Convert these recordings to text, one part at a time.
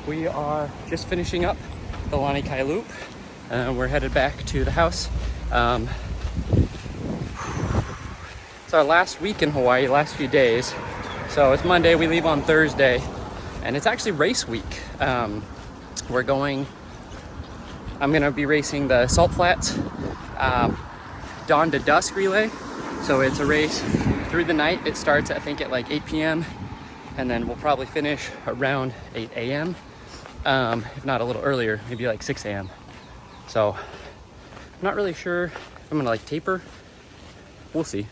We are just finishing up the Lani Kai Loop. We're headed back to the house. It's our last week in Hawaii, last few days. So it's Monday, we leave on Thursday, and it's actually race week. I'm gonna be racing the Salt Flats dawn to dusk relay. So it's a race through the night. It starts, I think, at like 8 p.m. and then we'll probably finish around 8 a.m. If not a little earlier, maybe like 6 a.m. So I'm not really sure if I'm gonna like taper. We'll see.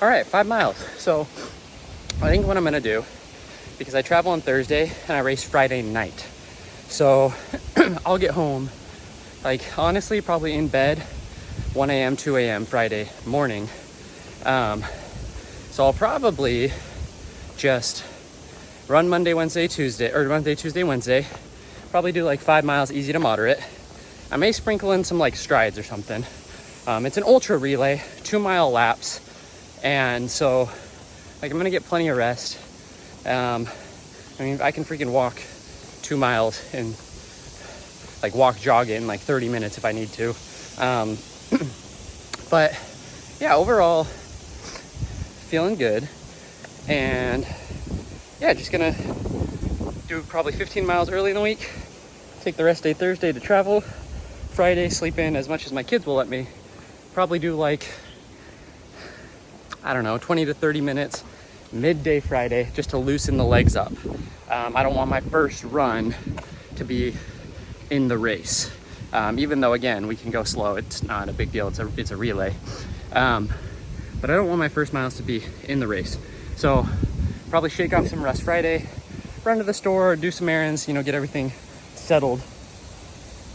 All right, 5 miles. So I think what I'm gonna do, because I travel on Thursday and I race Friday night. So I'll get home, like honestly, probably in bed 1 a.m., 2 a.m. Friday morning. So I'll probably just run Monday, Wednesday, Tuesday, or Monday, Tuesday, Wednesday. Probably do like 5 miles, easy to moderate. I may sprinkle in some like strides or something. It's an ultra relay, 2 mile laps. And so like I'm gonna get plenty of rest. I mean, I can freaking walk 2 miles and like jog it in like 30 minutes if I need to. But yeah, overall feeling good. And yeah, just gonna do probably 15 miles early in the week, take the rest day Thursday to travel, Friday sleep in as much as my kids will let me, probably do like, I don't know, 20 to 30 minutes midday Friday just to loosen the legs up. I don't want my first run to be in the race, even though again we can go slow, it's not a big deal, it's a relay, but I don't want my first miles to be in the race. So probably shake off some rest Friday, run to the store, do some errands, get everything settled,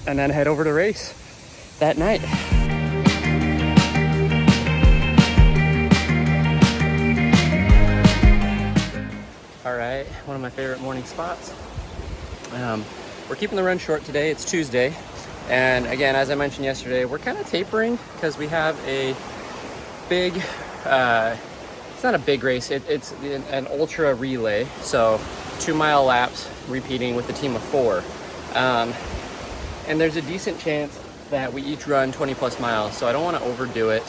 and then head over to race that night. All right, one of my favorite morning spots. We're keeping the run short today. It's Tuesday. And again, as I mentioned yesterday, we're kind of tapering because we have a big, it's not a big race, it's an ultra relay. So 2 mile laps repeating with a team of 4. And there's a decent chance that we each run 20 plus miles. So I don't want to overdo it,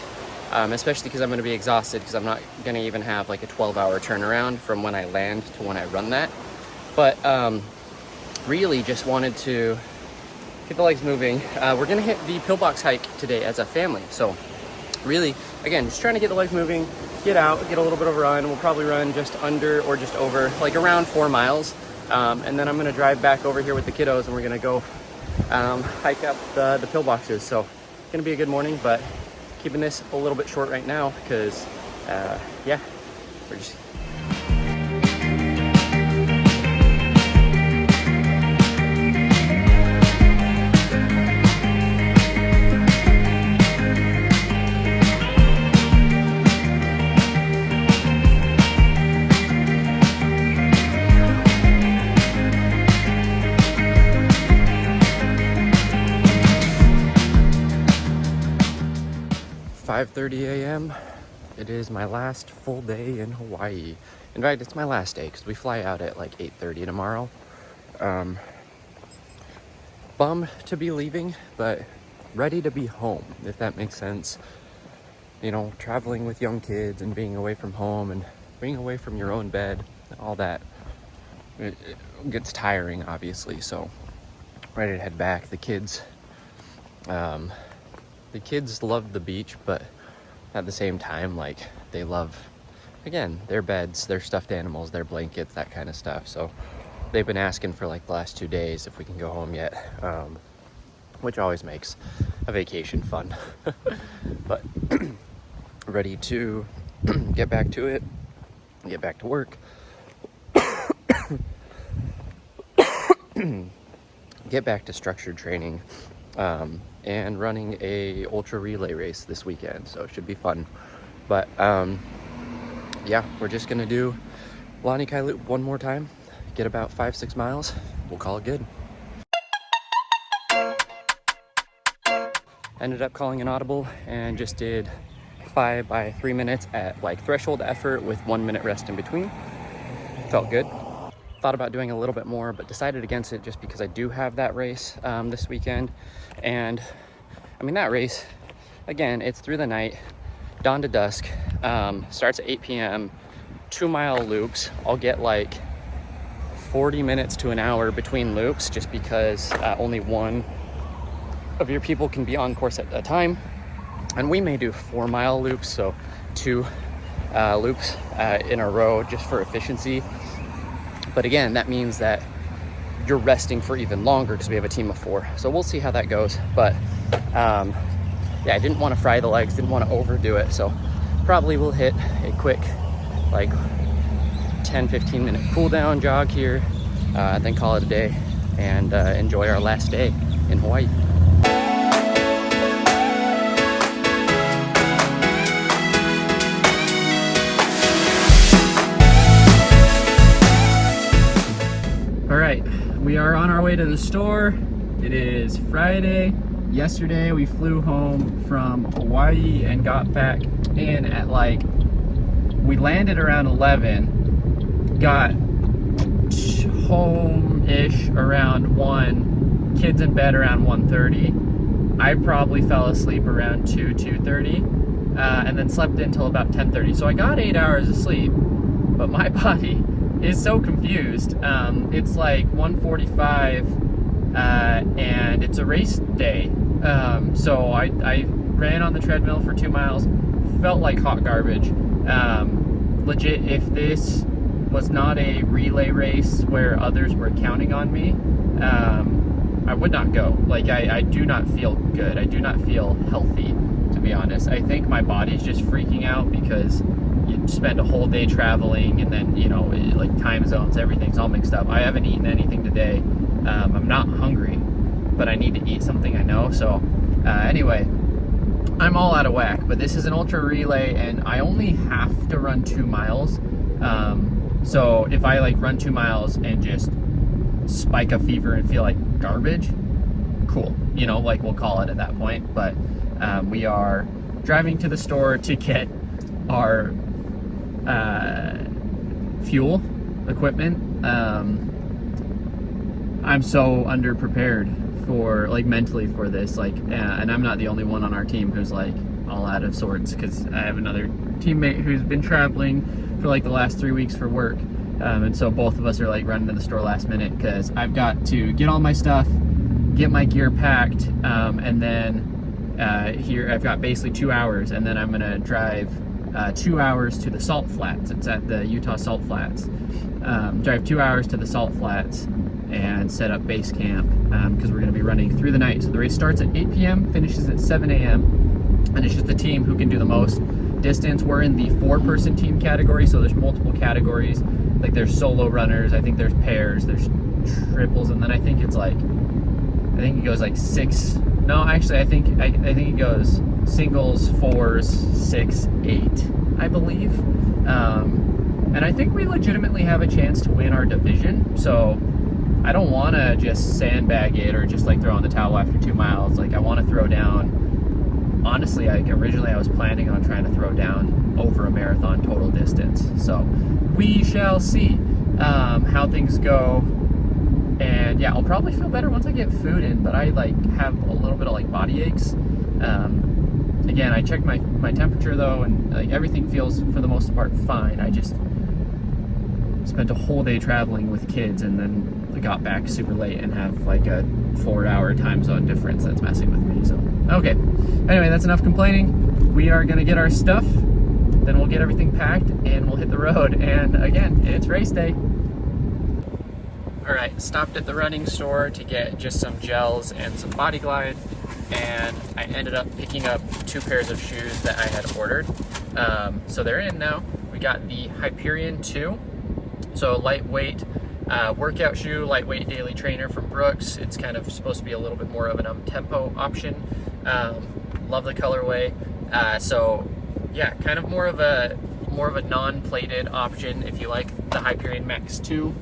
especially because I'm going to be exhausted because I'm not going to even have like a 12-hour turnaround from when I land to when I run that. But really just wanted to get the legs moving. We're going to hit the pillbox hike today as a family. So really, again, just trying to get the legs moving, get out, get a little bit of a run. We'll probably run just under or just over, like around 4 miles. And then I'm going to drive back over here with the kiddos and we're going to go hike up the pillboxes. So it's going to be a good morning, but keeping this a little bit short right now because, yeah, we're just... .30 a.m. It is my last full day in Hawaii. In fact, it's my last day because we fly out at like 8:30 tomorrow. Bummed to be leaving, but ready to be home, if that makes sense. Traveling with young kids and being away from home and being away from your own bed, all that, it gets tiring, obviously. So ready to head back. The kids love the beach, but at the same time, like, they love, again, their beds, their stuffed animals, their blankets, that kind of stuff. So they've been asking for like the last 2 days if we can go home yet, which always makes a vacation fun. But ready to get back to it, get back to work, get back to structured training, and running a ultra relay race this weekend, so it should be fun. But yeah, we're just gonna do Lani Kai Loop one more time, get about 5-6 miles, we'll call it good. Ended up calling an audible and just did 5 by 3 minutes at like threshold effort with 1 minute rest in between. Felt good. thought about doing a little bit more, but decided against it just because I do have that race this weekend. And I mean, that race, again, it's through the night, dawn to dusk, starts at 8 p.m., 2-mile loops. I'll get like 40 minutes to an hour between loops just because only one of your people can be on course at a time. And we may do 4-mile loops, so 2 loops in a row just for efficiency. But again, that means that you're resting for even longer because we have a team of 4. So we'll see how that goes. But yeah, I didn't want to fry the legs, didn't want to overdo it. So probably we'll hit a quick like 10-15 minute cool down jog here, then call it a day and enjoy our last day in Hawaii. All right, we are on our way to the store. It is Friday. Yesterday we flew home from Hawaii and got back in at like, we landed around 11, got home-ish around 1, kids in bed around 1:30. I probably fell asleep around 2:30, and then slept until about 10:30. So I got 8 hours of sleep, but my body is so confused. It's like 1:45 and it's a race day. So I ran on the treadmill for 2 miles, felt like hot garbage. Legit, if this was not a relay race where others were counting on me, I would not go. Like, I do not feel good. I do not feel healthy, to be honest. I think my body's just freaking out because you spend a whole day traveling, and then, you know, like time zones, everything's all mixed up. I haven't eaten anything today. I'm not hungry, but I need to eat something, I know. So anyway, I'm all out of whack, but this is an ultra relay and I only have to run 2 miles. So if I like run 2 miles and just spike a fever and feel like garbage, cool, you know, like we'll call it at that point. But we are driving to the store to get our fuel equipment. I'm so underprepared for, like, mentally for this, like, and I'm not the only one on our team who's like all out of sorts, because I have another teammate who's been traveling for like the last 3 weeks for work, and so both of us are like running to the store last minute because I've got to get all my stuff, get my gear packed, and then here I've got basically 2 hours, and then I'm gonna drive 2 hours to the Salt Flats. It's at the Utah Salt Flats. Drive 2 hours to the Salt Flats and set up base camp, because we're going to be running through the night. So the race starts at 8 p.m., finishes at 7 a.m., and it's just the team who can do the most distance. We're in the 4-person team category, so there's multiple categories. Like, there's solo runners, I think there's pairs, there's triples, and then I think it's like, I think it goes like 6. No, actually, I think it goes singles, 4s, 6, 8, I believe. And I think we legitimately have a chance to win our division. So I don't want to just sandbag it or just like throw in the towel after 2 miles. Like, I want to throw down, honestly, like originally I was planning on trying to throw down over a marathon total distance. So we shall see how things go. And yeah, I'll probably feel better once I get food in, but I like have a little bit of like body aches. Again, I checked my temperature though, and like everything feels for the most part fine. I just spent a whole day traveling with kids, and then I got back super late and have like a 4-hour time zone difference that's messing with me. So okay, anyway, that's enough complaining. We are gonna get our stuff, then we'll get everything packed and we'll hit the road. And again, it's race day. All right, stopped at the running store to get just some gels and some Body Glide, and I ended up picking up 2 pairs of shoes that I had ordered. So they're in now. We got the Hyperion 2, so lightweight workout shoe, lightweight daily trainer from Brooks. It's kind of supposed to be a little bit more of an up-tempo option. Love the colorway. So yeah, kind of more of a non-plated option if you like the Hyperion Max 2.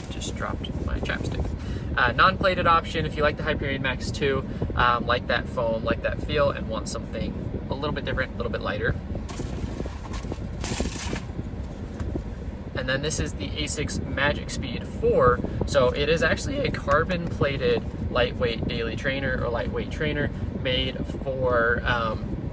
Just dropped my chapstick. Non-plated option if you like the Hyperion Max 2, like that foam, like that feel, and want something a little bit different, a little bit lighter. And And then this is the ASICS Magic Speed 4. So it is actually a carbon plated lightweight daily trainer or lightweight trainer made for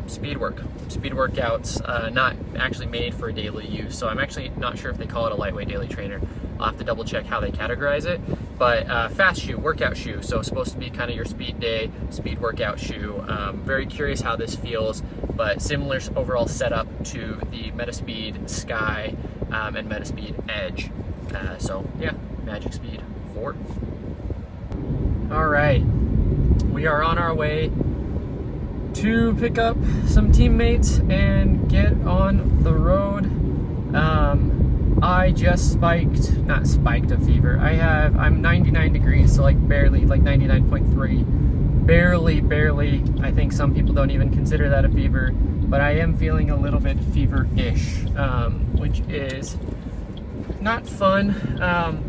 speed workouts, not actually made for daily use. So I'm actually not sure if they call it a lightweight daily trainer. I'll have to double check how they categorize it. But fast shoe, workout shoe. So it's supposed to be kind of your speed day, speed workout shoe. Very curious how this feels, but similar overall setup to the Metaspeed Sky and Metaspeed Edge. So yeah, Magic Speed 4. All right, we are on our way to pick up some teammates and get on the road. I just not spiked a fever. I'm 99 degrees, so like barely, like 99.3. Barely. I think some people don't even consider that a fever, but I am feeling a little bit fever-ish, which is not fun.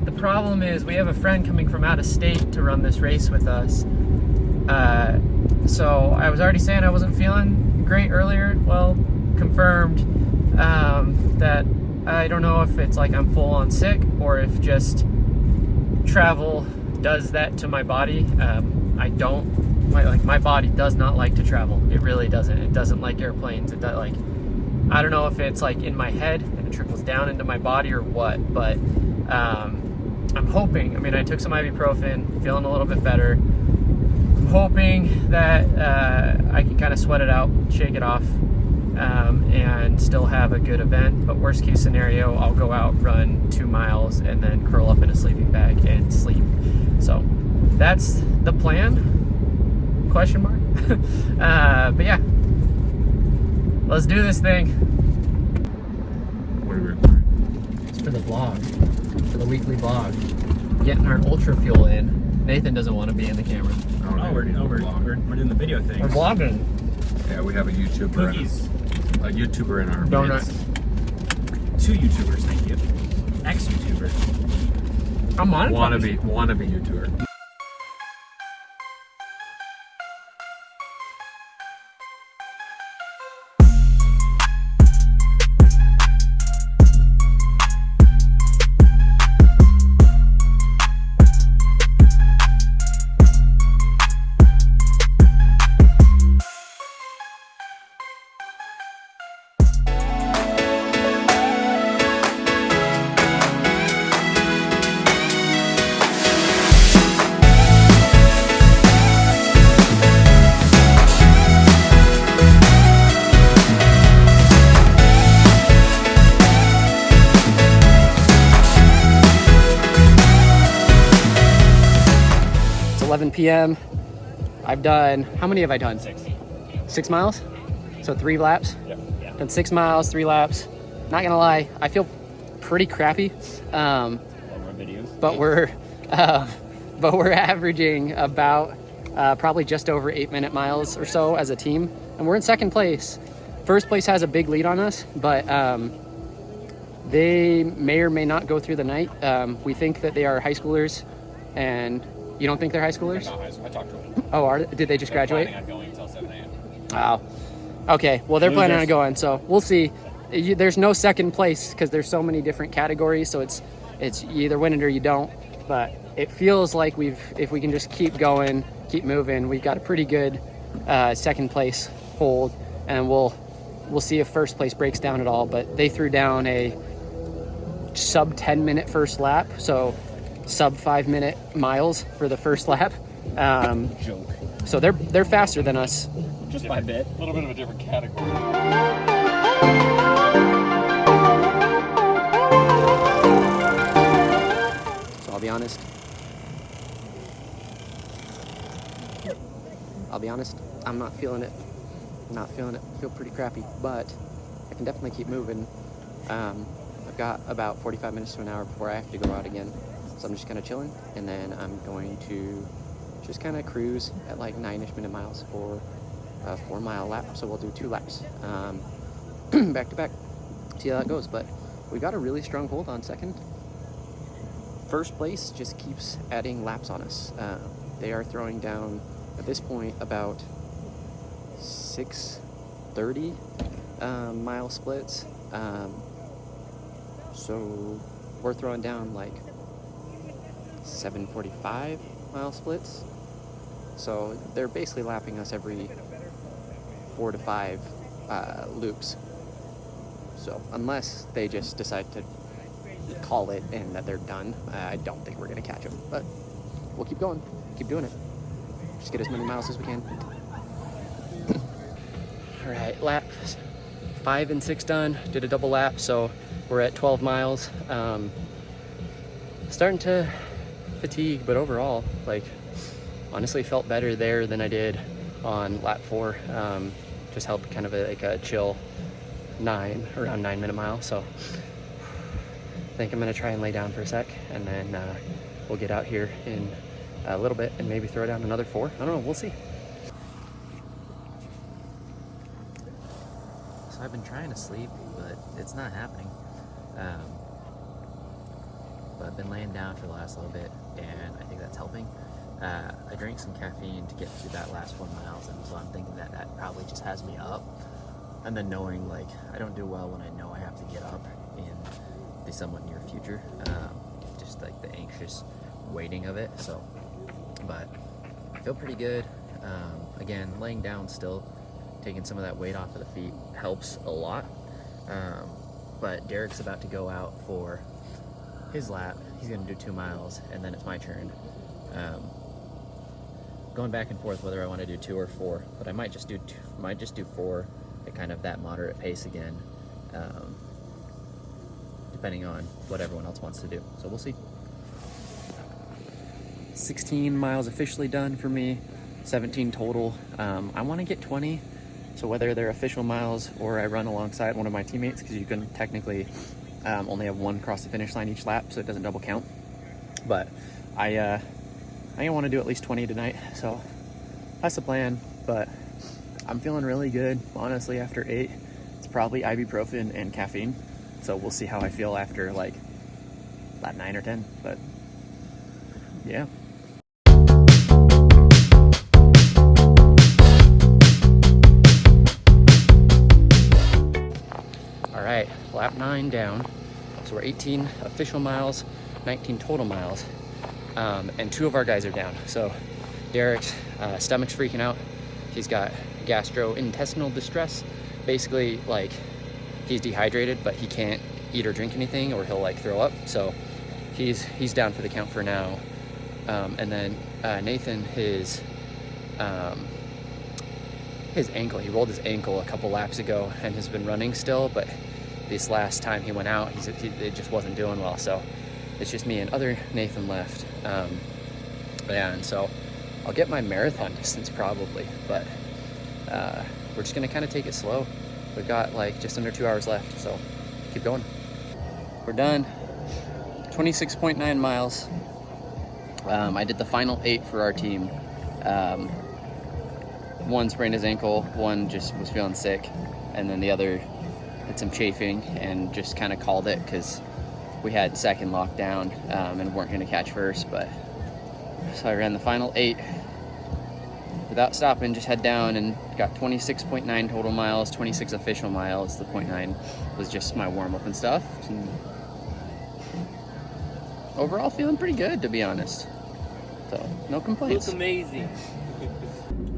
The problem is we have a friend coming from out of state to run this race with us. So I was already saying I wasn't feeling great earlier. Well, confirmed that I don't know if it's like I'm full on sick or if just travel does that to my body. My body does not like to travel. It really doesn't. It doesn't like airplanes. It does, like, I don't know if it's like in my head and it trickles down into my body or what, but I'm hoping. I mean, I took some ibuprofen, feeling a little bit better. I'm hoping that I can kind of sweat it out, shake it off, and still have a good event. But worst case scenario, I'll go out, run 2 miles, and then curl up in a sleeping bag and sleep. So that's the plan, ? But yeah, let's do this thing. What are we recording? It's for the vlog, for the weekly vlog. Getting our ultra fuel in. Nathan doesn't want to be in the camera. We're doing the video thing. We're vlogging. Yeah, we have a YouTuber. Cookies. A YouTuber in our Donut. midst. 2 YouTubers, thank you. Ex-YouTuber. I'm on it. Wannabe YouTuber. It's 11 p.m. I've done, how many have I done? 6 miles? So 3 laps? Yeah. Done 6 miles, 3 laps. Not gonna lie, I feel pretty crappy. But we're averaging about probably just over 8-minute miles or so as a team, and we're in second place. First place has a big lead on us, but they may or may not go through the night. We think that they are high schoolers, and you don't think they're high schoolers? Not high school. I talked to them. Oh, did they just graduate? Planning on going until 7 a.m. Wow. Okay, well, they're planning on Losers. going, so we'll see. There's no second place because there's so many different categories, so it's you either win it or you don't. But it feels like if we can just keep going, keep moving, we've got a pretty good second place hold, and we'll see if first place breaks down at all. But they threw down a sub 10-minute first lap, so sub 5-minute miles for the first lap. Joke. So they're faster than us. Just by a bit. A little bit of a different category. So I'll be honest, I'm not feeling it. I feel pretty crappy, but I can definitely keep moving. I've got about 45 minutes to an hour before I have to go out again. So I'm just kind of chilling, and then I'm going to just kind of cruise at like 9-ish minute miles for a 4-mile lap. So we'll do 2 laps back to back, see how that goes. But we got a really strong hold on second. First place just keeps adding laps on us. They are throwing down at this point about 6:30 mile splits. So we're throwing down like 7:45 mile splits. So they're basically lapping us every 4 to 5 loops. So unless they just decide to call it and that they're done, I don't think we're going to catch them. But we'll keep going, keep doing it. Just get as many miles as we can. All right, laps 5 and 6 done. Did a double lap, so we're at 12 miles. Starting to fatigue, but overall, like, honestly felt better there than I did on lap 4. Just held kind of a chill around 9 minute mile. So I think I'm gonna try and lay down for a sec, and then we'll get out here in a little bit and maybe throw down another 4. I don't know, we'll see. So I've been trying to sleep, but it's not happening. But I've been laying down for the last little bit, and I think that's helping. I drank some caffeine to get through that last 4 miles, and so I'm thinking that probably just has me up. And then knowing, like, I don't do well when I know I have to get up in the somewhat near future. Just like the anxious waiting of it. So, but I feel pretty good. Again, laying down still, taking some of that weight off of the feet helps a lot. But Derek's about to go out for his lap. He's gonna do 2 miles, and then it's my turn. Going back and forth whether I want to do 2 or 4, but I might just do 4 at kind of that moderate pace again, depending on what everyone else wants to do. So we'll see. 16 miles officially done for me, 17 total. I want to get 20, so whether they're official miles or I run alongside one of my teammates, because you can technically only have one cross the finish line each lap, so it doesn't double count. But I want to do at least 20 tonight, so that's the plan. But I'm feeling really good, honestly. After 8, it's probably ibuprofen and caffeine, so we'll see how I feel after like lap 9 or 10. But yeah. All right, lap 9 down, so we're 18 official miles, 19 total miles. And 2 of our guys are down. So Derek's stomach's freaking out. He's got gastrointestinal distress. Basically, like, he's dehydrated, but he can't eat or drink anything, or he'll like throw up. So he's down for the count for now. And then Nathan, his ankle, he rolled his ankle a couple laps ago and has been running still, but this last time he went out, it just wasn't doing well. So it's just me and other Nathan left. And so I'll get my marathon distance probably, but we're just gonna kind of take it slow. We've got like just under 2 hours left, so keep going. We're done. 26.9 miles. I did the final 8 for our team. One sprained his ankle, one just was feeling sick, and then the other had some chafing and just kind of called it because we had second lockdown and weren't going to catch first. But so I ran the final 8 without stopping, just head down, and got 26.9 total miles, 26 official miles. The 0.9 was just my warm-up and stuff. And overall feeling pretty good, to be honest. So no complaints. It's amazing.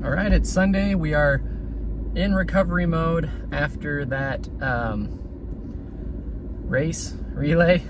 All right, it's Sunday. We are in recovery mode after that relay.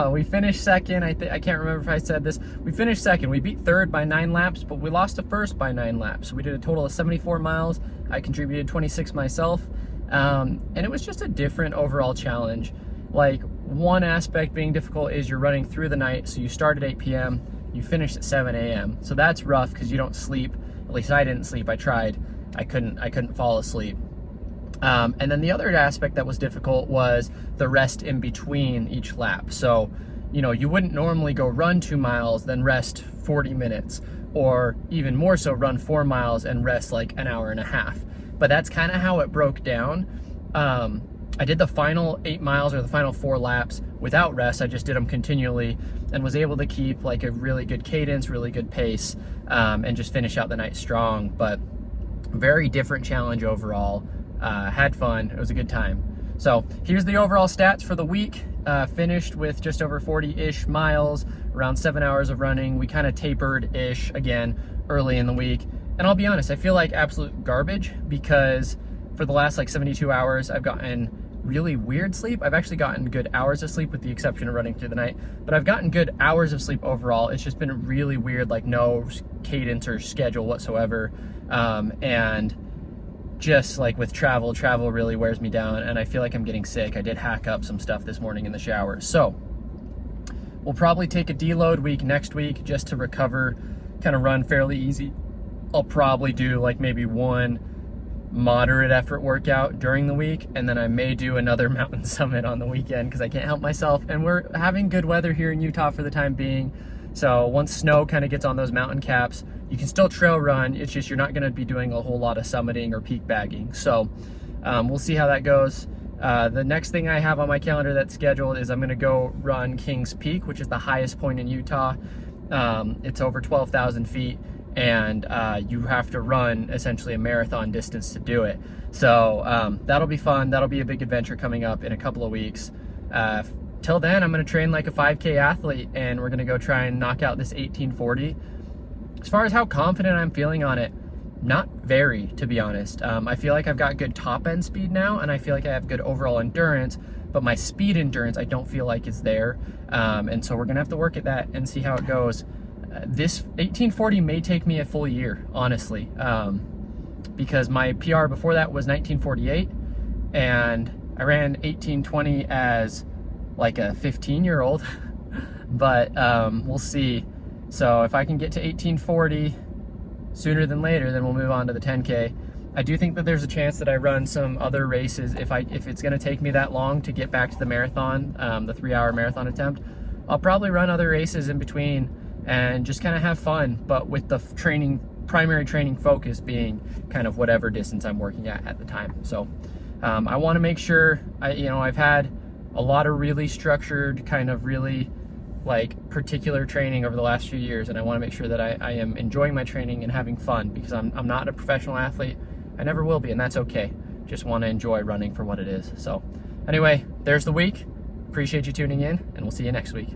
We finished second. I can't remember if I said this. We finished second. We beat third by 9 laps, but we lost to first by 9 laps. So we did a total of 74 miles. I contributed 26 myself. And it was just a different overall challenge. Like, one aspect being difficult is you're running through the night. So you start at 8 p.m., you finish at 7 a.m. So that's rough because you don't sleep. At least I didn't sleep. I tried. I couldn't fall asleep. And then the other aspect that was difficult was the rest in between each lap. So, you know, you wouldn't normally go run 2 miles, then rest 40 minutes, or even more so run 4 miles and rest like an hour and a half. But that's kind of how it broke down. I did the final 8 miles or the final 4 laps without rest. I just did them continually and was able to keep like a really good cadence, really good pace, and just finish out the night strong. But very different challenge overall. Had fun. It was a good time. So here's the overall stats for the week. finished with just over 40-ish miles, around 7 hours of running. We kind of tapered-ish again early in the week. And I'll be honest, I feel like absolute garbage because for the last like 72 hours, I've gotten really weird sleep. I've actually gotten good hours of sleep with the exception of running through the night, but I've gotten good hours of sleep overall. It's just been really weird, like no cadence or schedule whatsoever. And just like with travel really wears me down and I feel like I'm getting sick. I did hack up some stuff this morning in the shower. So we'll probably take a deload week next week just to recover, kind of run fairly easy. I'll probably do like maybe one moderate effort workout during the week, and then I may do another mountain summit on the weekend because I can't help myself. And we're having good weather here in Utah for the time being. So once snow kind of gets on those mountain caps, you can still trail run. It's just you're not going to be doing a whole lot of summiting or peak bagging. So we'll see how that goes. The next thing I have on my calendar that's scheduled is I'm going to go run Kings Peak, which is the highest point in Utah. It's over 12,000 feet. And you have to run essentially a marathon distance to do it. So that'll be fun. That'll be a big adventure coming up in a couple of weeks. Till then, I'm going to train like a 5K athlete, and we're going to go try and knock out this 1840. As far as how confident I'm feeling on it, not very, to be honest. I feel like I've got good top end speed now, and I feel like I have good overall endurance, but my speed endurance I don't feel like is there. And so we're going to have to work at that and see how it goes. This 1840 may take me a full year, honestly, because my PR before that was 1948, and I ran 1820 as like a 15-year-old, but we'll see. So if I can get to 1840 sooner than later, then we'll move on to the 10K. I do think that there's a chance that I run some other races if it's going to take me that long to get back to the marathon, the 3-hour marathon attempt. I'll probably run other races in between and just kind of have fun, but with the primary training focus being kind of whatever distance I'm working at the time. So I want to make sure I've had a lot of really structured, kind of really like particular training over the last few years, and I want to make sure that I am enjoying my training and having fun, because I'm not a professional athlete. I never will be, and that's okay. Just want to enjoy running for what it is. So anyway, there's the week. Appreciate you tuning in, and we'll see you next week.